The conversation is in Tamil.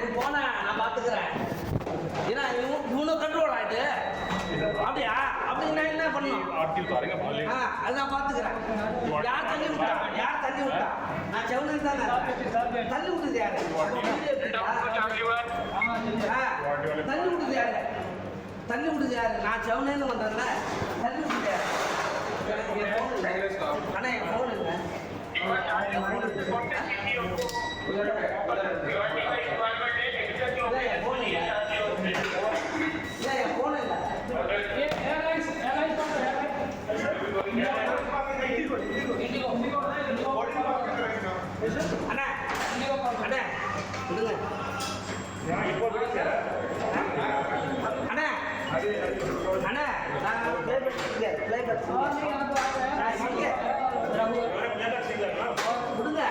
நீ போன நான் பார்த்துக்கிறேன். ஏன்னா இவனும் கண்ட்ரோல் ஆகிட்டு அப்படியா அப்படின்னா என்ன பண்ணணும்? அது நான் பார்த்துக்கிறேன். யார் தள்ளி விட்டா? யார் தள்ளி விட்டா? நான் செவனுக்கு தானே தள்ளி விட்டுது யாரு? தள்ளி விட்டுது யாரு? தள்ளி விட்டுது யாரு? நான் செவனேன்னு வந்தேன்ல, தள்ளி விட்டுது யாரு? அண்ணா என் ஃபோன் இல்லை. என் ஃபோன் இல்லை. அண்ணா அண்ணா விடுங்க அண்ணா அண்ணா நான் விடுங்க.